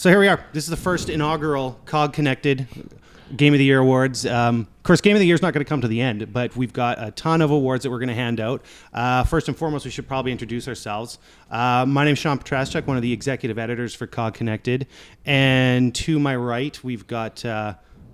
So here we are. This is the first inaugural COGconnected Game of the Year awards. Of course, Game of the Year is not going to come to the end, but we've got a ton of awards that we're going to hand out. First and foremost, we should probably introduce ourselves. My name's Shawn, one of the executive editors for COGconnected. And to my right, we've got,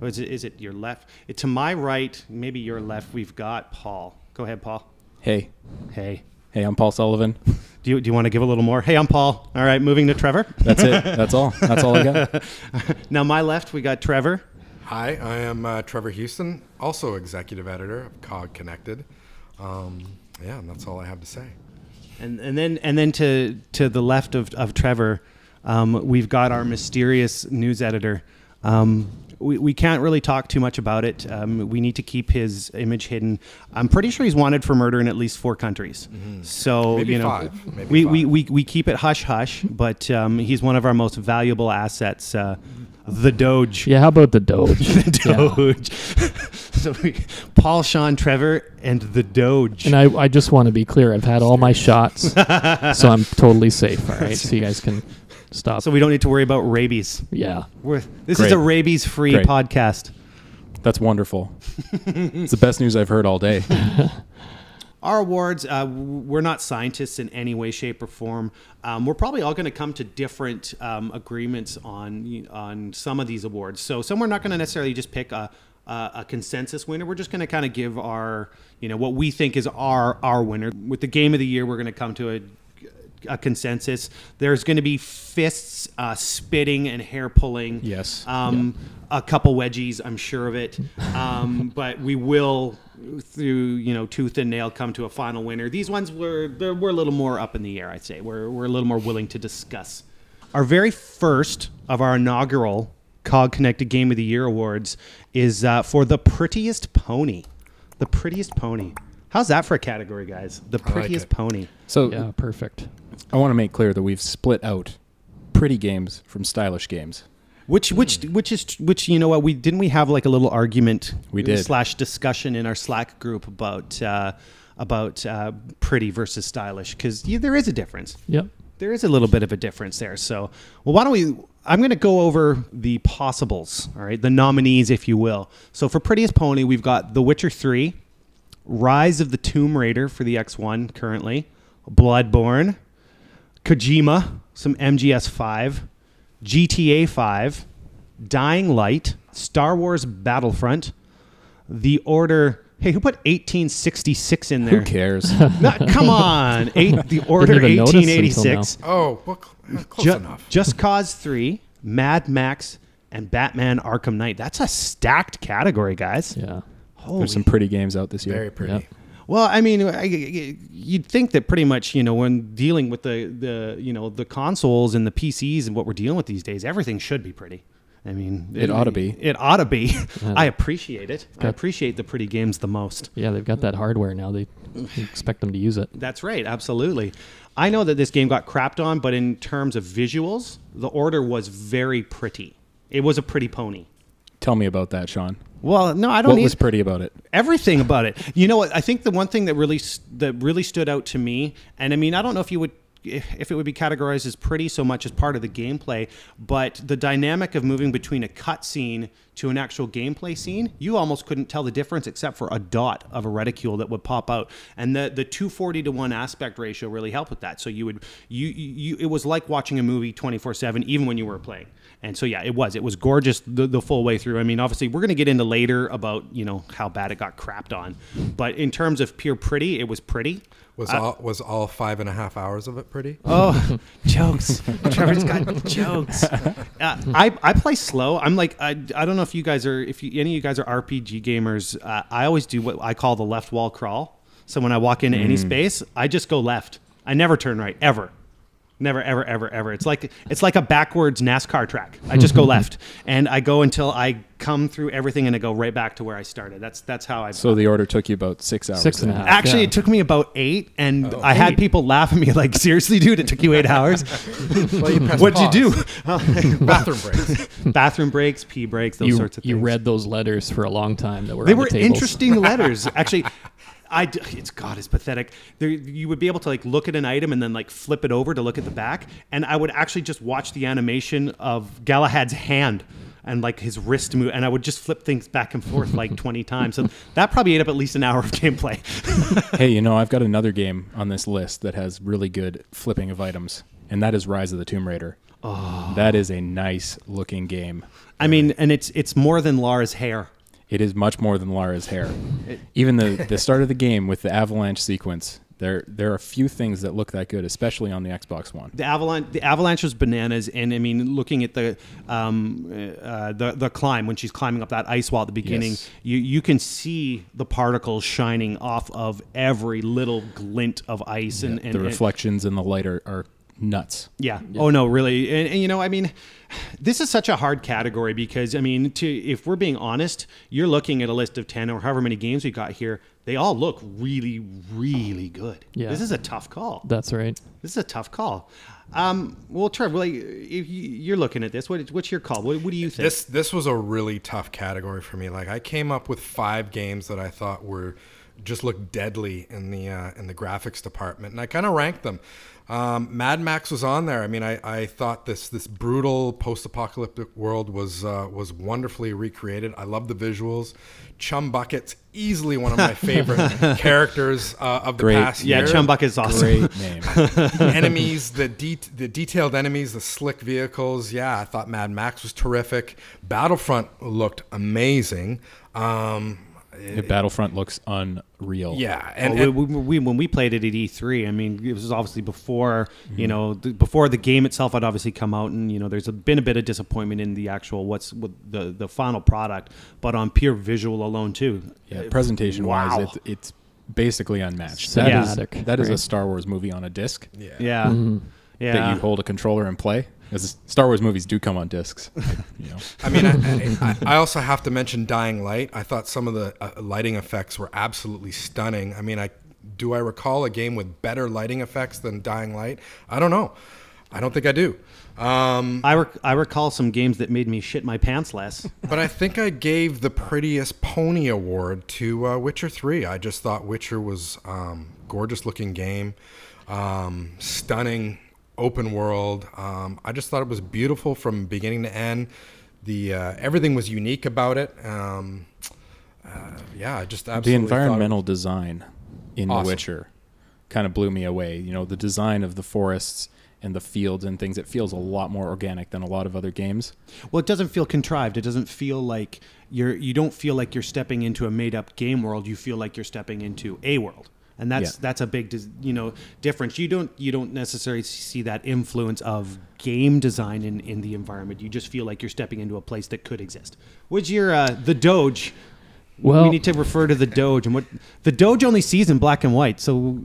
is it your left? To my right, maybe your left, we've got Paul. Go ahead, Paul. Hey. Hey. Hey, I'm Paul Sullivan. Do you want to give a little more? Hey, I'm Paul. All right, moving to Trevor. That's it. That's all. That's all I got. Now, my left, we got Trevor. Hi, I am Trevor Houston, also executive editor of COGconnected. Yeah, and that's all I have to say. And then to the left of Trevor, we've got our mysterious news editor. We can't really talk too much about it. We need to keep his image hidden. I'm pretty sure he's wanted for murder in at least 4 countries. Mm-hmm. So maybe you know, 5. Maybe we keep it hush hush. But he's one of our most valuable assets. The Doge. Yeah, how about the Doge? The Doge. So Paul, Shawn, Trevor, and the Doge. And I just want to be clear. I've had all my shots, so I'm totally safe. All right, so you guys can stop. So we don't need to worry about rabies. Yeah. This is a rabies-free podcast. That's wonderful. It's the best news I've heard all day. Our awards, we're not scientists in any way, shape, or form. We're probably all going to come to different agreements on some of these awards. So some we're not going to necessarily just pick a consensus winner. We're just going to kind of give our, what we think is our winner. With the Game of the Year, we're going to come to a consensus. There's going to be fists, spitting, and hair pulling. Yes. A couple wedgies, I'm sure of it. But we will, through tooth and nail, come to a final winner. These ones we're a little more up in the air. I'd say we're a little more willing to discuss. Our very first of our inaugural COGconnected Game of the Year awards is for the prettiest pony. The prettiest pony. How's that for a category, guys? The prettiest pony. So yeah, perfect. I want to make clear that we've split out pretty games from stylish games. Which you know what, we have like a little argument we did / discussion in our Slack group about pretty versus stylish, because there is a difference. Yep. There is a little bit of a difference there. So, well, why don't we? I'm going to go over the possibles. All right, the nominees, if you will. So for prettiest pony, we've got The Witcher 3, Rise of the Tomb Raider for the X1 currently, Bloodborne, Kojima, some MGS5, GTA 5, Dying Light, Star Wars Battlefront, The Order. Hey, who put 1866 in there? Who cares? Come on. The Order 1886. Oh, well, close enough. Just Cause 3, Mad Max, and Batman Arkham Knight. That's a stacked category, guys. Yeah. There's some pretty games out this year. Very pretty. Yep. Well, I mean, you'd think that pretty much, when dealing with the consoles and the PCs and what we're dealing with these days, everything should be pretty. I mean, it ought to be. It ought to be. Yeah. I appreciate it. I appreciate the pretty games the most. Yeah, they've got that hardware now. They expect them to use it. That's right. Absolutely. I know that this game got crapped on, but in terms of visuals, The Order was very pretty. It was a pretty pony. Tell me about that, Shawn. Well, no, I don't. What was pretty about it? Everything about it. You know what? I think the one thing that really stood out to me, and I mean, I don't know if it would be categorized as pretty so much as part of the gameplay, but the dynamic of moving between a cutscene to an actual gameplay scene, you almost couldn't tell the difference except for a dot of a reticule that would pop out, and the 240:1 aspect ratio really helped with that. So it was like watching a movie 24/7, even when you were playing. And so, yeah, it was gorgeous the full way through. I mean, obviously, we're going to get into later about, how bad it got crapped on. But in terms of pure pretty, it was pretty. Was all 5.5 hours of it pretty? Oh, jokes. Trevor's got jokes. I play slow. I'm like, I don't know if any of you guys are RPG gamers. I always do what I call the left wall crawl. So when I walk into any space, I just go left. I never turn right, ever. Never, ever, ever, ever. It's like a backwards NASCAR track. I just go left, and I go until I come through everything, and I go right back to where I started. That's how I. So the order took you about 6 hours. 6.5. Actually, it took me about 8, and I had people laugh at me like, "Seriously, dude, it took you 8 hours? Well, What'd you do?" Bathroom breaks. Bathroom breaks, pee breaks, those sorts of things. You read those letters for a long time that were. They on were the tables. interesting letters, actually. It's pathetic. You would be able to like look at an item and then like flip it over to look at the back, and I would actually just watch the animation of Galahad's hand and like his wrist move, and I would just flip things back and forth like 20 times. So that probably ate up at least an hour of gameplay. Hey, I've got another game on this list that has really good flipping of items, and that is Rise of the Tomb Raider. Oh. That is a nice looking game. I mean, and it's more than Lara's hair. It is much more than Lara's hair. Even the start of the game with the avalanche sequence, there are a few things that look that good, especially on the Xbox One. The avalanche was bananas, and I mean, looking at the climb when she's climbing up that ice wall at the beginning, yes. you can see the particles shining off of every little glint of ice, Yeah, and the reflections in the light are nuts. Yeah. Oh no, really. And I mean, this is such a hard category because I mean, if we're being honest, you're looking at a list of 10 or however many games we got here. They all look really, really good. Yeah. This is a tough call. That's right. This is a tough call. Well, Trevor, if you're looking at this, what's your call? What do you think? This was a really tough category for me. Like I came up with 5 games that I thought just looked deadly in the graphics department, and I kind of ranked them. Mad Max was on there. I mean, I thought this brutal post-apocalyptic world was wonderfully recreated. I love the visuals. Chum Bucket's easily one of my favorite characters of the past year. Yeah, Chum Bucket's awesome. Great name. The enemies, the detailed enemies, the slick vehicles. Yeah, I thought Mad Max was terrific. Battlefront looked amazing. Battlefront looks unreal. Yeah, and when we played it at E3, I mean, it was obviously before before the game itself had obviously come out, and there's been a bit of disappointment in the actual the final product, but on pure visual alone too. Yeah, presentation wise, it's basically unmatched. That is a Star Wars movie on a disc. Yeah. Mm-hmm. Yeah. That you hold a controller and play. Because Star Wars movies do come on discs. I mean, I also have to mention Dying Light. I thought some of the lighting effects were absolutely stunning. I mean, do I recall a game with better lighting effects than Dying Light? I don't know. I don't think I do. I recall some games that made me shit my pants less. But I think I gave the prettiest pony award to Witcher 3. I just thought Witcher was gorgeous looking game, stunning. Open world. I just thought it was beautiful from beginning to end. Everything was unique about it. I just absolutely. The environmental design in The Witcher kind of blew me away. The design of the forests and the fields and things. It feels a lot more organic than a lot of other games. Well, it doesn't feel contrived. It doesn't feel like you don't feel like you're stepping into a made-up game world. You feel like you're stepping into a world. And that's a big difference. You don't necessarily see that influence of game design in the environment. You just feel like you're stepping into a place that could exist. What's your the Doge? Well, we need to refer to the Doge, and what the Doge only sees in black and white. So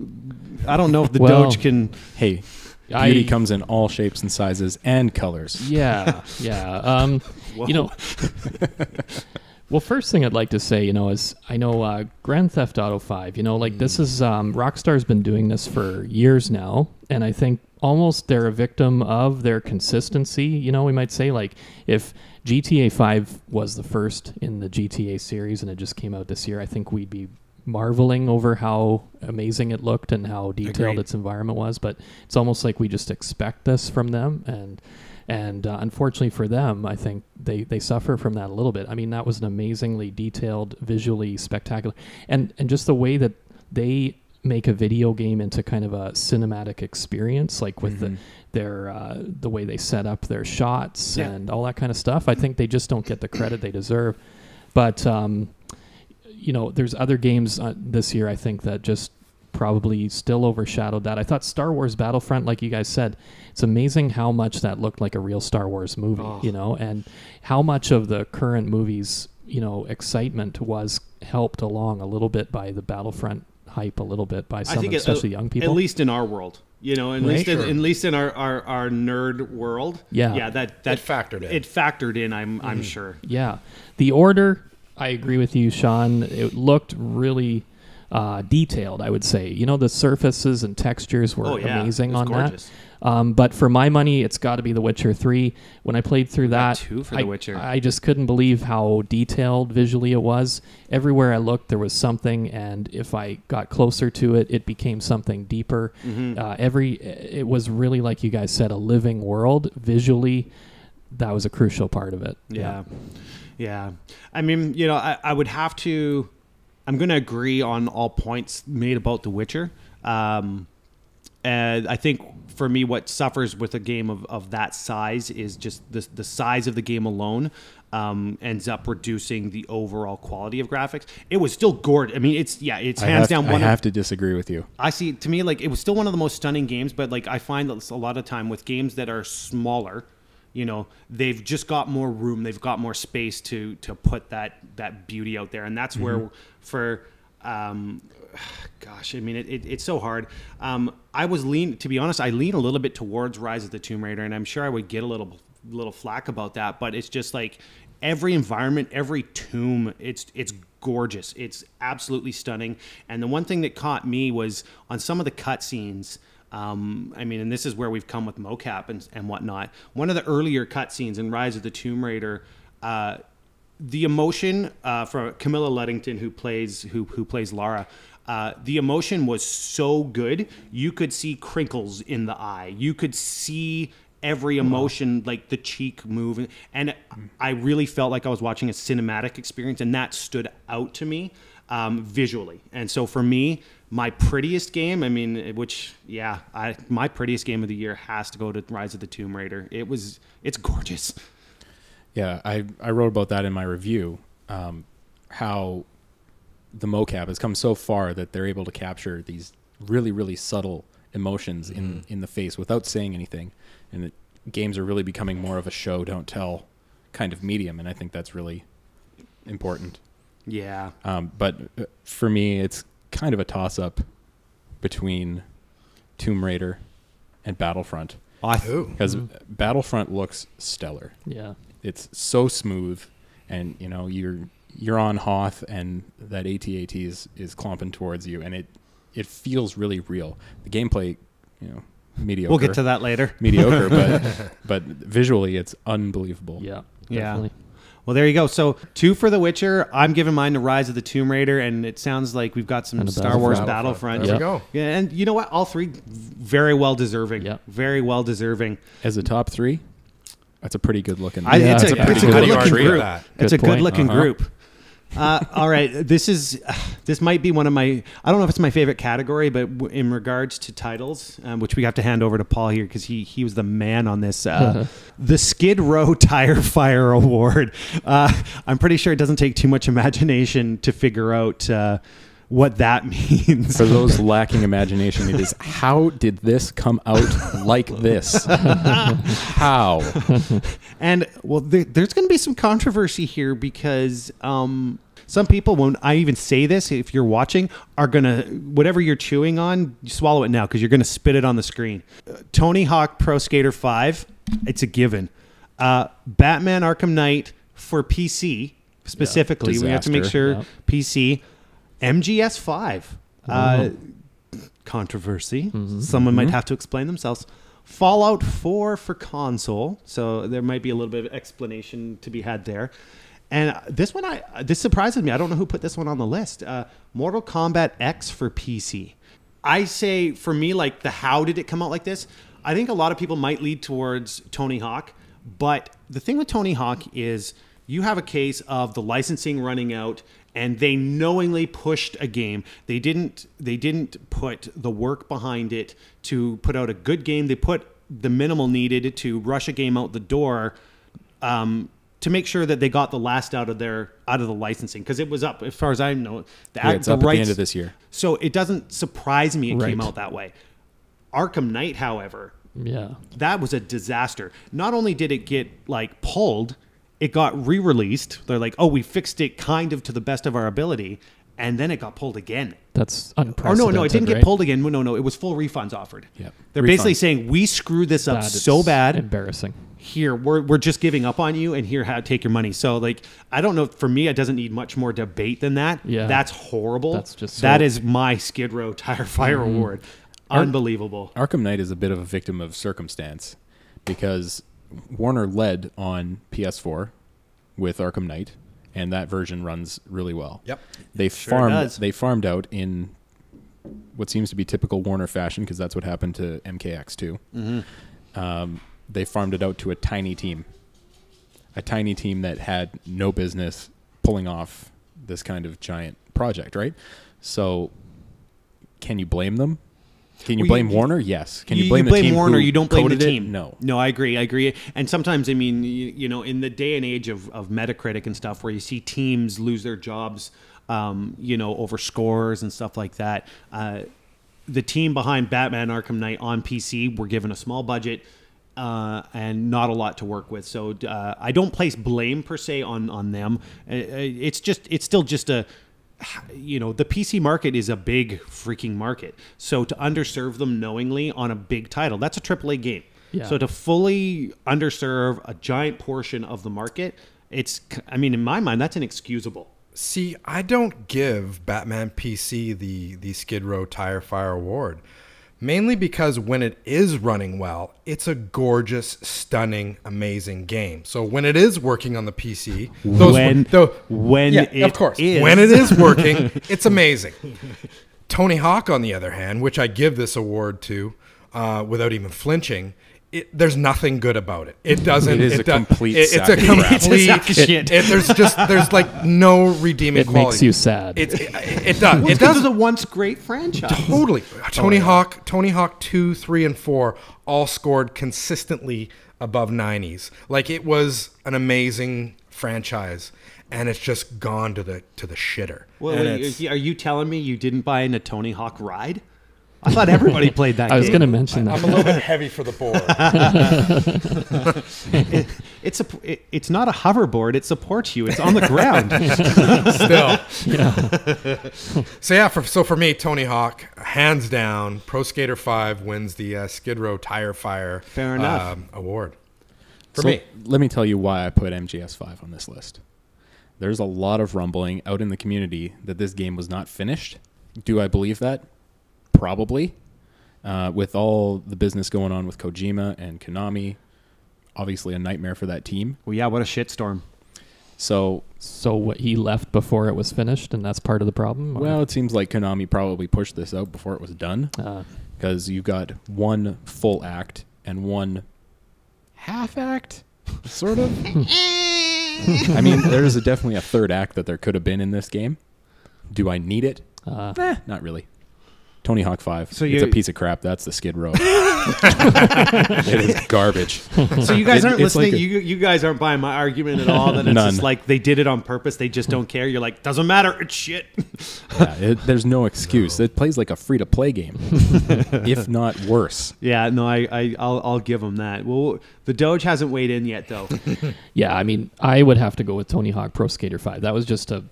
I don't know if the Doge can. Hey, beauty comes in all shapes and sizes and colors. Yeah. Well, first thing I'd like to say, is I know Grand Theft Auto 5, this is Rockstar's been doing this for years now, and I think almost they're a victim of their consistency. We might say, like, if GTA 5 was the first in the GTA series and it just came out this year, I think we'd be marveling over how amazing it looked and how detailed its environment was, but it's almost like we just expect this from them, and unfortunately for them, I think they suffer from that a little bit. I mean, that was an amazingly detailed, visually spectacular, and just the way that they make a video game into kind of a cinematic experience, like with the way they set up their shots and all that kind of stuff. I think they just don't get the credit they deserve. But there's other games this year I think that just probably still overshadowed that. I thought Star Wars Battlefront, like you guys said, it's amazing how much that looked like a real Star Wars movie, and how much of the current movies, excitement was helped along a little bit by the Battlefront hype, a little bit by some, especially young people. At least in our world, at least in our nerd world. Yeah, that it factored in. It factored in, I'm sure. Yeah. The Order, I agree with you, Shawn. It looked really detailed, I would say. You know, the surfaces and textures were amazing on gorgeous. that. But for my money, it's got to be The Witcher 3. When I played through that, 2 for The Witcher. I just couldn't believe how detailed visually it was. Everywhere I looked, there was something, and if I got closer to it, it became something deeper. It was really, like you guys said, a living world. Visually, that was a crucial part of it. Yeah. I mean, you know, I would have to... I'm going to agree on all points made about The Witcher. And I think for me, what suffers with a game of that size is just the size of the game alone ends up reducing the overall quality of graphics. It was still gorgeous. I mean, it's hands down one. I have to disagree with you. I see. To me, like, it was still one of the most stunning games, but like I find that a lot of time with games that are smaller, you know, they've just got more room, they've got more space to put that beauty out there, and that's where for gosh, I mean, it's so hard. To be honest, I lean a little bit towards Rise of the Tomb Raider, and I'm sure I would get a little flack about that, but it's just like every environment, every tomb, it's gorgeous. It's absolutely stunning. And the one thing that caught me was on some of the cutscenes. I mean, and this is where we've come with mocap and whatnot. One of the earlier cutscenes in Rise of the Tomb Raider, the emotion for Camilla Luddington, who plays Lara, the emotion was so good. You could see crinkles in the eye. You could see every emotion, like the cheek move, and I really felt like I was watching a cinematic experience, and that stood out to me visually. And so for me, my prettiest game, I mean, my prettiest game of the year has to go to Rise of the Tomb Raider. It's gorgeous. Yeah, I wrote about that in my review, how the mocap has come so far that they're able to capture these really, really subtle emotions in the face without saying anything. And that games are really becoming more of a show, don't tell kind of medium, and I think that's really important. Yeah. But for me, it's kind of a toss-up between Tomb Raider and Battlefront. Because Battlefront looks stellar. Yeah. It's so smooth, and you know you're on Hoth, and that AT-AT is clomping towards you, and it feels really real. The gameplay, you know, mediocre. We'll get to that later. Mediocre, but visually it's unbelievable. Yeah. Definitely. Well, there you go. So 2 for The Witcher. I'm giving mine to Rise of the Tomb Raider, and it sounds like we've got some Star Wars Battlefront. There we go. Yeah, and you know what? All 3 very well deserving. Yeah. Very well deserving. As a top 3, that's a pretty good looking. It's a good looking group. It's a good looking group. All right, this might be one of my, I don't know if it's my favorite category, but in regards to titles, which we have to hand over to Paul here because he was the man on this, the Skid Row Tire Fire Award. I'm pretty sure it doesn't take too much imagination to figure out what that means. For those lacking imagination, it is, how did this come out like this? How? And well, there's going to be some controversy here because some people, when I even say this, if you're watching, are going to, whatever you're chewing on, you swallow it now because you're going to spit it on the screen. Tony Hawk Pro Skater 5, it's a given. Batman Arkham Knight for PC, specifically. We have to make sure PC. MGS 5. Controversy. Someone might have to explain themselves. Fallout 4 for console. So there might be a little bit of explanation to be had there. And this one, this surprises me. I don't know who put this one on the list. Mortal Kombat X for PC. I say, for me, like, how did it come out like this? I think a lot of people might lead towards Tony Hawk. But the thing with Tony Hawk is you have a case of the licensing running out, and they knowingly pushed a game. They didn't put the work behind it to put out a good game. They put the minimal needed to rush a game out the door to make sure that they got the last out of the licensing, because it was up, as far as I know. It's up at the end of this year. So it doesn't surprise me it came out that way. Arkham Knight, however, that was a disaster. Not only did it get pulled, it got re-released. They're like, oh, we fixed it kind of to the best of our ability, and then it got pulled again. That's unprecedented. No, it didn't get pulled again. No, it was full refunds offered. Yep. They're basically saying, we screwed this up so bad. Embarrassing. here, we're just giving up on you, and here, take your money. So like, I don't know. For me, it doesn't need much more debate than that. Yeah. That's horrible. That's just that is my Skid Row Tire Fire Mm-hmm. award. Unbelievable. Arkham Knight is a bit of a victim of circumstance because Warner led on PS4 with Arkham Knight, and that version runs really well. Yep. They does. farmed out in what seems to be typical Warner fashion, because that's what happened to MKX2. Mm-hmm. They farmed it out to a tiny team that had no business pulling off this kind of giant project, right? So can you blame them? Can you blame Warner? Yes. Can you blame the team Warner? who You don't blame the coded it? team. No. No, I agree. And sometimes, I mean, you know, in the day and age of Metacritic and stuff, where you see teams lose their jobs, you know, over scores and stuff like that, the team behind Batman Arkham Knight on PC were given a small budget and not a lot to work with. So I don't place blame per se on them. It's still just a, you know, the PC market is a big freaking market. So to underserve them knowingly on a big title, that's a AAA game. Yeah. So to fully underserve a giant portion of the market, I mean, in my mind, that's inexcusable. See, I don't give Batman PC the Skid Row Tire Fire award, mainly because when it is running well, it's a gorgeous, stunning, amazing game. So when it is working on the PC, when it is working, it's amazing. Tony Hawk, on the other hand, which I give this award to without even flinching, there's nothing good about it. It doesn't. It is a complete. It's a complete sack of shit. There's like no redeeming quality. It makes you sad. It does. Well, it does. It's a once great franchise. Totally. Tony Hawk 2, 3, and 4 all scored consistently above 90s. Like, it was an amazing franchise, and it's just gone to the shitter. Well, are you telling me you didn't buy in a Tony Hawk ride? I thought everybody played that game. I was going to mention that. I'm a little bit heavy for the board. It's not a hoverboard. It supports you. It's on the ground. Still. Yeah. So for me, Tony Hawk, hands down, Pro Skater 5 wins the Skid Row Tire Fire Fair enough. award. So let me tell you why I put MGS5 on this list. There's a lot of rumbling out in the community that this game was not finished. Do I believe that? Probably. With all the business going on with Kojima and Konami, obviously a nightmare for that team. Well, yeah, what a shitstorm. So what, he left before it was finished, and that's part of the problem? Or? Well, it seems like Konami probably pushed this out before it was done, because you've got one full act and one half act, sort of. I mean, there's definitely a third act that there could have been in this game. Do I need it? Not really. Tony Hawk 5. So it's a piece of crap. That's the Skid Row. It is garbage. So you guys aren't listening. You guys aren't buying my argument at all. That it's just like they did it on purpose. They just don't care. You're like, doesn't matter. It's shit. Yeah, there's no excuse. It plays like a free-to-play game, if not worse. Yeah, no, I'll give them that. Well, the Doge hasn't weighed in yet, though. Yeah, I mean, I would have to go with Tony Hawk Pro Skater 5. That was just a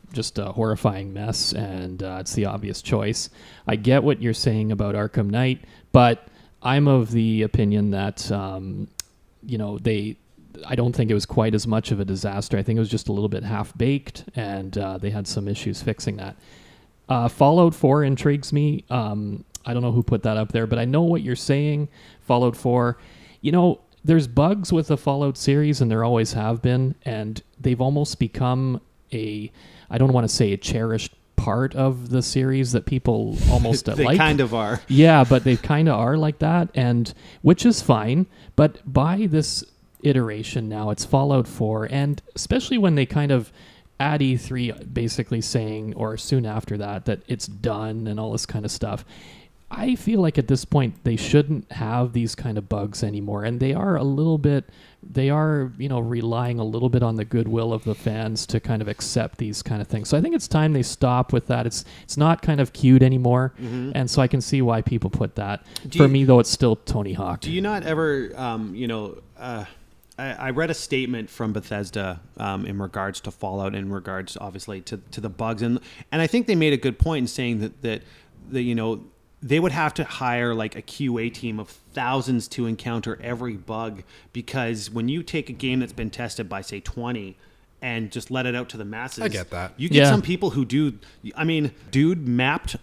horrifying mess, and it's the obvious choice. I get what you're saying about Arkham Knight, but I'm of the opinion that I don't think it was quite as much of a disaster. I think it was just a little bit half-baked, and they had some issues fixing that. Fallout 4 intrigues me. I don't know who put that up there, but I know what you're saying. Fallout 4, there's bugs with the Fallout series, and there always have been, and they've almost become I don't want to say a cherished part of the series that people almost They like. kind of are. Yeah, but they kind of are like that, and which is fine. But by this iteration now, it's Fallout 4, and especially when they kind of at E3 basically saying, or soon after that it's done and all this kind of stuff. I feel like at this point they shouldn't have these kind of bugs anymore, and they are relying a little bit on the goodwill of the fans to kind of accept these kind of things. So I think it's time they stop with that. It's not kind of cute anymore, and so I can see why people put that. For me, though, it's still Tony Hawk. Do you not ever, I read a statement from Bethesda in regards to Fallout, in regards, obviously, to the bugs, and I think they made a good point in saying that they would have to hire like a QA team of thousands to encounter every bug, because when you take a game that's been tested by say 20 and just let it out to the masses, I get that. You get some people who do. I mean, dude mapped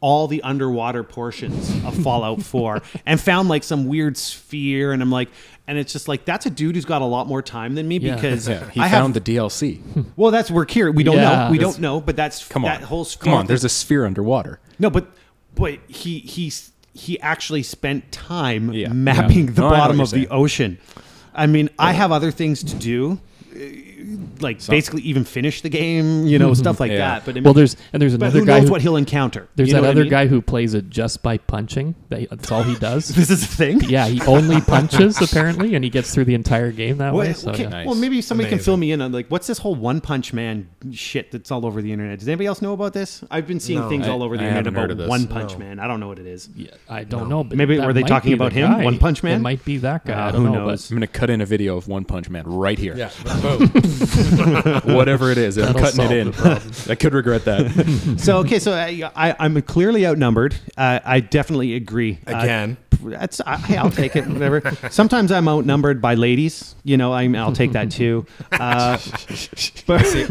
all the underwater portions of Fallout 4 and found like some weird sphere, and I'm like, and it's just like, that's a dude who's got a lot more time than me, because he found the DLC. Well, that's we're here. We don't know. We don't know, but that's that whole sphere. Come on, there's a sphere underwater. No, but he actually spent time mapping the bottom of the ocean. I mean, I have other things to do, like basically even finish the game, you know, stuff like that. But I mean, there's another who guy knows what he'll encounter. There's that other guy who plays it just by punching. That's all he does. This is a thing. Yeah, he only punches apparently, and he gets through the entire game that way. So, okay. Well, maybe somebody can fill me in on like what's this whole One Punch Man shit that's all over the internet. Does anybody else know about this? I've been seeing things all over the internet about One Punch Man. I don't know what it is. Yeah, I don't know. But maybe were they talking about him? Guy. One Punch Man? It might be that guy. I don't who know. knows? I'm going to cut in a video of One Punch Man right here. Yeah. Boom. Whatever it is, I'm cutting it in. I could regret that. So I'm clearly outnumbered. I definitely agree. Again. I'll take it. Whatever. Sometimes I'm outnumbered by ladies. You know, I'll take that too. But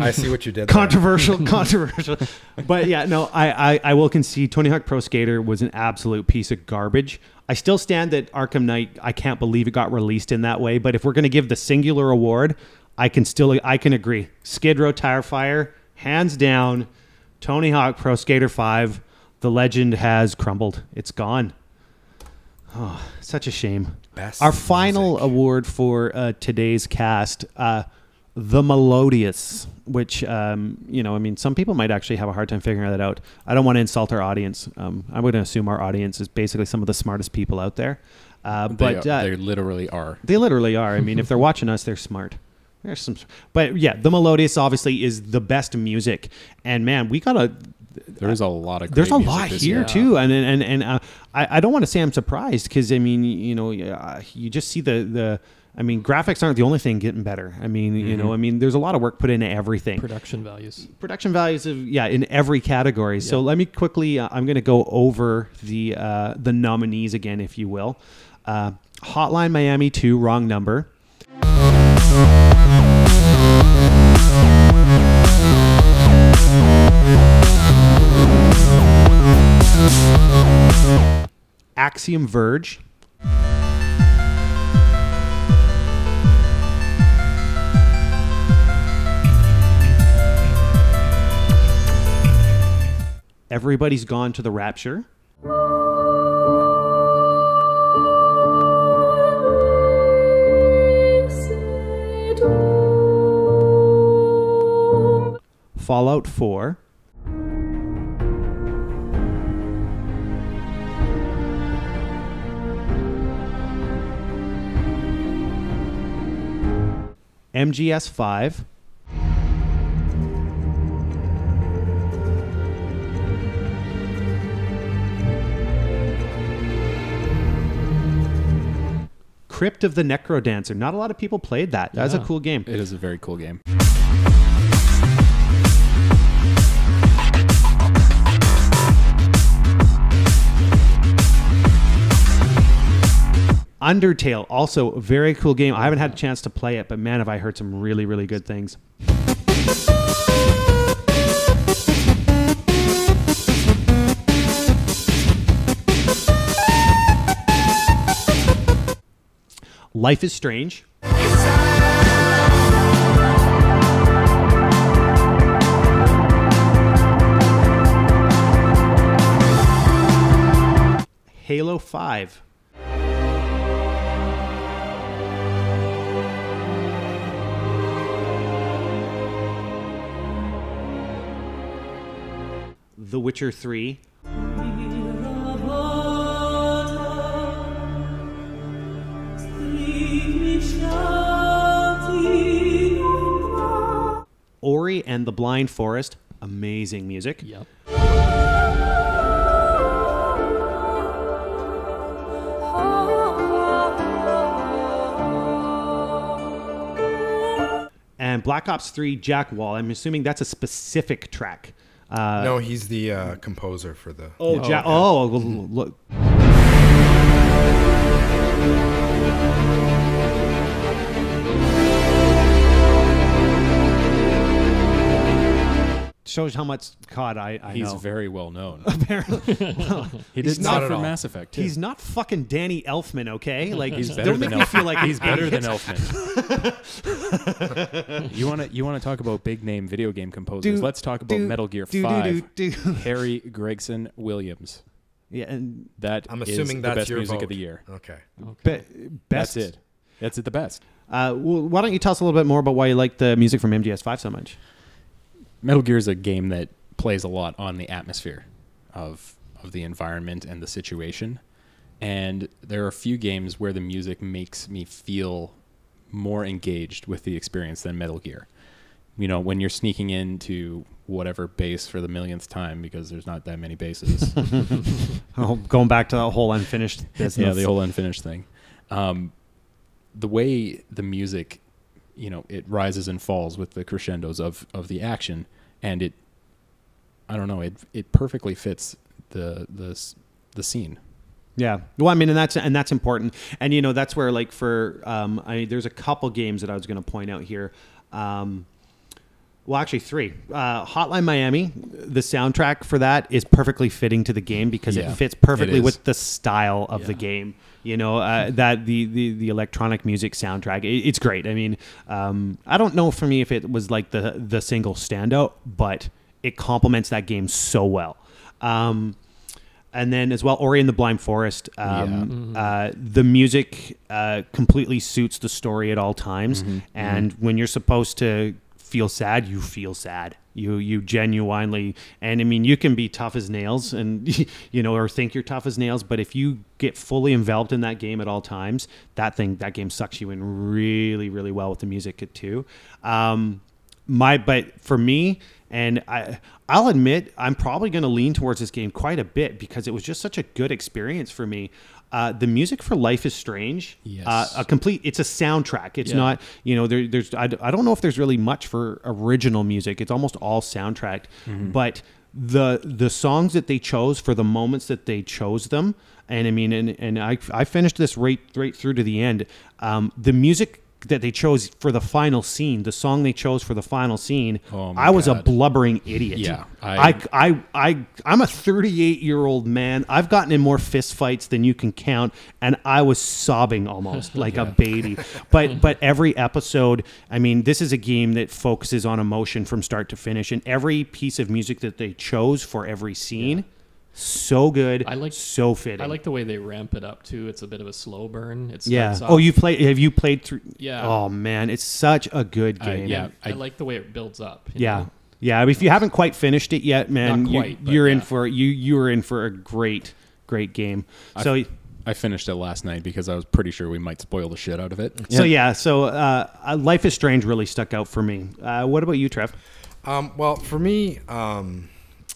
I see what you did. Controversial. But yeah, no, I will concede Tony Hawk Pro Skater was an absolute piece of garbage. I still stand that Arkham Knight, I can't believe it got released in that way. But if we're going to give the singular award, I can agree. Skid Row Tire Fire, hands down. Tony Hawk Pro Skater 5, the legend has crumbled. It's gone. Oh, such a shame. Our final award for today's cast, The Melodious, which, I mean, some people might actually have a hard time figuring that out. I don't want to insult our audience. I'm going to assume our audience is basically some of the smartest people out there. They literally are. They literally are. I mean, if they're watching us, they're smart. There's some, but yeah, The Melodious obviously is the best music, and man, there's a lot of there's a lot here too, and I don't want to say I'm surprised, because I mean, you know, you just see the I mean, graphics aren't the only thing getting better. I mean, you know, I mean, there's a lot of work put into everything. Production values in every category. So let me quickly, I'm going to go over the nominees again, if you will. Hotline Miami 2, Wrong Number. Axiom Verge. Everybody's Gone to the Rapture. Fallout 4. MGS 5. Crypt of the Necrodancer. Not a lot of people played that. That's a cool game. It is a very cool game. Undertale, also a very cool game. I haven't had a chance to play it, but man, have I heard some really, really good things. Life is Strange. Halo 5. The Witcher 3. Ori and the Blind Forest. Amazing music. Yep. And Black Ops 3 Jack Wall. I'm assuming that's a specific track. No, he's the composer for the. Look. Shows how much COD I He's know. very well known. Apparently, He did not stuff at for all. Mass Effect too. he's not fucking Danny Elfman, okay? Like, He's better don't than make me feel like He's better than idiot. Elfman. You want to talk about big name video game composers? Let's talk about Metal Gear 5. Harry Gregson Williams. Yeah, and That I'm is assuming the that's best your music vote. of the year. Okay. best. That's it. That's it. The best. Well, why don't you tell us a little bit more about why you like the music from MGS5 so much? Metal Gear is a game that plays a lot on the atmosphere of the environment and the situation. And there are a few games where the music makes me feel more engaged with the experience than Metal Gear. You know, when you're sneaking into whatever base for the millionth time, because there's not that many bases. Going back to the whole unfinished business. Yeah, the whole unfinished thing. The way the music, you know, it rises and falls with the crescendos of the action, and it perfectly fits the scene. Yeah. Well, I mean, and that's important. And, you know, that's where, like, for, there's a couple games that I was going to point out here. Well, actually 3. Hotline Miami, the soundtrack for that is perfectly fitting to the game because it fits perfectly with the style of the game. You know, that the electronic music soundtrack, it's great. I mean, I don't know for me if it was like the single standout, but it complements that game so well. And then as well, Ori and the Blind Forest, the music completely suits the story at all times. And when you're supposed to feel sad, you feel sad. You genuinely, and I mean, you can be tough as nails and, you know, or think you're tough as nails, but if you get fully enveloped in that game at all times, that game sucks you in really, really well with the music too. But for me, and I'll admit, I'm probably going to lean towards this game quite a bit because it was just such a good experience for me. The music for Life is Strange, yes. It's a soundtrack. It's not, you know, I don't know if there's really much for original music. It's almost all soundtrack, but the songs that they chose for the moments that they chose them. And I mean, and I finished this right through to the end. The music that they chose for the final scene, the song they chose for the final scene, I was a blubbering idiot. Yeah. I'm a 38-year-old man. I've gotten in more fist fights than you can count, and I was sobbing almost like a baby. But every episode, I mean, this is a game that focuses on emotion from start to finish, and every piece of music that they chose for every scene, so good, so fitting. I like the way they ramp it up too. It's a bit of a slow burn. It yeah. starts off, Have you played through? Yeah. Oh man, it's such a good game. I like the way it builds up. Yeah. know? Yeah. If you haven't quite finished it yet, man, Not quite, you're in for you're in for a great game. So I finished it last night because I was pretty sure we might spoil the shit out of it. So Life is Strange really stuck out for me. What about you, Trev? Well, for me,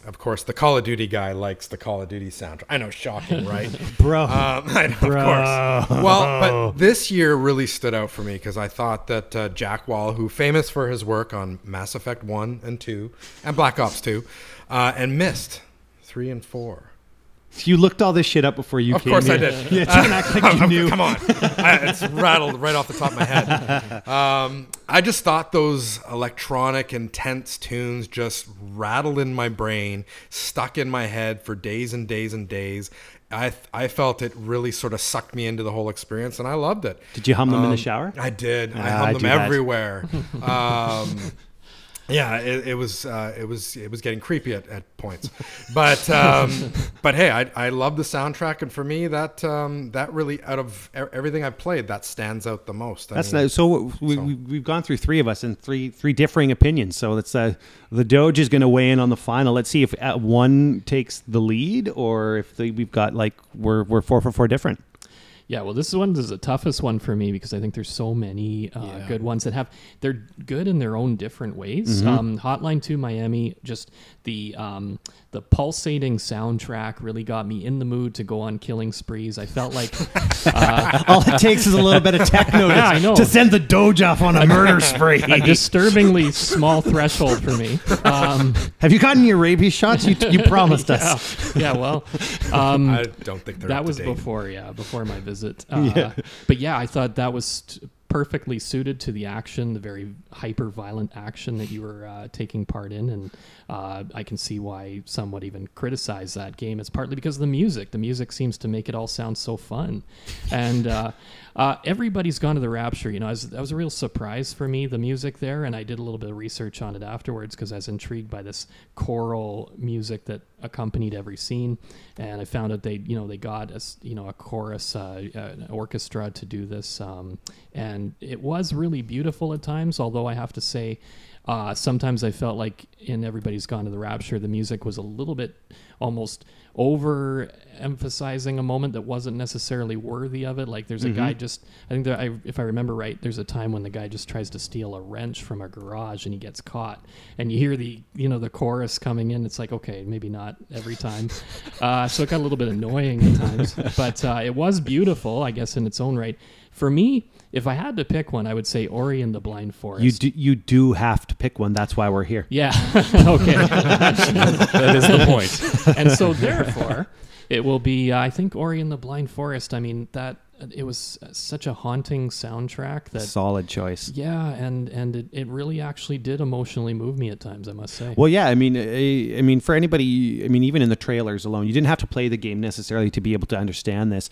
of course, the Call of Duty guy likes the Call of Duty soundtrack. I know, shocking, right? Bro. I know, of course. Well, but this year really stood out for me because I thought that Jack Wall, who famous for his work on Mass Effect 1 and 2 and Black Ops 2, and Myst 3 and 4. You looked all this shit up before you came. Of course here. I did. Yeah, don't act like you knew. Come on. It's rattled right off the top of my head. I just thought those electronic, intense tunes just rattled in my brain, stuck in my head for days and days and days. I felt it really sort of sucked me into the whole experience, and I loved it. Did you hum them in the shower? I did. I hummed them everywhere. Yeah, it was getting creepy at points, but hey, I love the soundtrack, and for me that really, out of everything I've played, that stands out the most. We've gone through 3 of us and three differing opinions. So that's the Doge is going to weigh in on the final. Let's see if one takes the lead or if we've got we're 4 for 4 different. Yeah, well, this one is the toughest one for me because I think there's so many good ones that they're good in their own different ways. Hotline to Miami, just the pulsating soundtrack really got me in the mood to go on killing sprees. I felt like all it takes is a little bit of techno to send the Doge off on a murder spree. A disturbingly small threshold for me. Have you gotten your rabies shots? You promised us. Yeah, well, I don't think they're that up to was date. before my visit. But yeah, I thought that was perfectly suited to the action, the very hyper violent action that you were taking part in, and I can see why some would even criticize that game. It's partly because of the music. The music seems to make it all sound so fun, and everybody's gone to the Rapture. You know, that was a real surprise for me, the music there, and I did a little bit of research on it afterwards because I was intrigued by this choral music that accompanied every scene, and I found out they got a chorus, an orchestra to do this, and it was really beautiful at times. Although I have to say, sometimes I felt like in Everybody's Gone to the Rapture, the music was a little bit almost over emphasizing a moment that wasn't necessarily worthy of it. Like there's a guy if I remember right, there's a time when the guy just tries to steal a wrench from a garage and he gets caught, and you hear the chorus coming in. It's like, okay, maybe not every time. So it got a little bit annoying at times, but it was beautiful, I guess, in its own right. For me, if I had to pick one, I would say Ori and the Blind Forest. You do have to pick one. That's why we're here. Yeah. Okay. That is the point. And so therefore, it will be, I think, Ori and the Blind Forest. I mean, it was such a haunting soundtrack. Solid choice. Yeah, and it really actually did emotionally move me at times, I must say. Well, yeah, I mean, for anybody, even in the trailers alone, you didn't have to play the game necessarily to be able to understand this.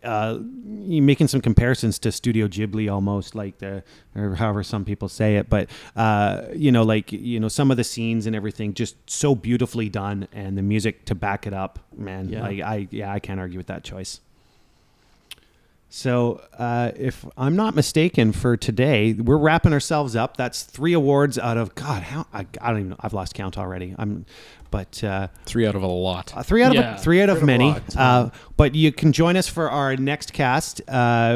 You're making some comparisons to Studio Ghibli almost, like or however some people say it, but some of the scenes and everything just so beautifully done, and the music to back it up, man. Yeah. I can't argue with that choice. So if I'm not mistaken, for today, we're wrapping ourselves up. That's 3 awards out of, God, I don't even know. I've lost count already. 3 out of a lot. 3 out of many. But you can join us for our next cast,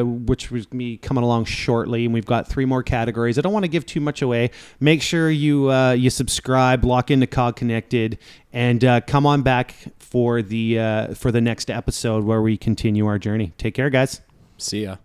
which was me coming along shortly. And we've got 3 more categories. I don't want to give too much away. Make sure you subscribe, lock into COGconnected, and come on back for the next episode where we continue our journey. Take care, guys. See ya.